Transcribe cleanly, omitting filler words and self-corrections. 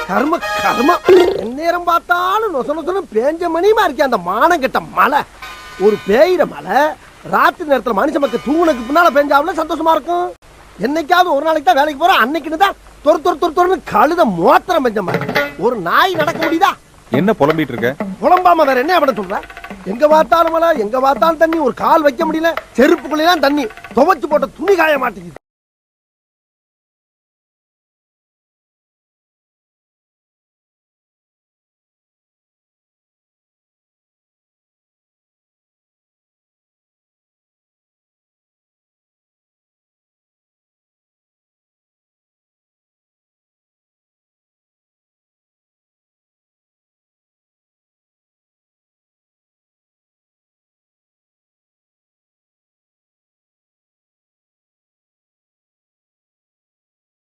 கர்ம கர்ம எந்நேரம் பார்த்தாலும் நொச நொசனு பேஞ்ச மணியுமா இருக்கே அந்த மானம் கெட்ட மழை. ஒரு பேயிற மழை ராத்திரி நேரத்துல மனுஷ மக்கள் தூங்குனதுக்கு பின்னால பெஞ்சாவில சந்தோஷமா இருக்கும். என்னைக்காவது ஒரு நாளைக்கு தான் வேலைக்கு போறோம், அன்னைக்குன்னு தான் தொறு கழுத மோத்திரம் பெஞ்ச மாதிரி. ஒரு நாய் நடக்க முடியுதா? என்ன புலம்பிட்டு இருக்க? புலம்பாம வேற என்ன பண்ண சொல்ற? எங்க பார்த்தாலும் மழை, எங்க பார்த்தாலும் தண்ணி, ஒரு கால் வைக்க முடியல, செருப்புக்குள்ளேதான் தண்ணி, துவைச்சு போட்ட துணி காய மாட்டேங்குது.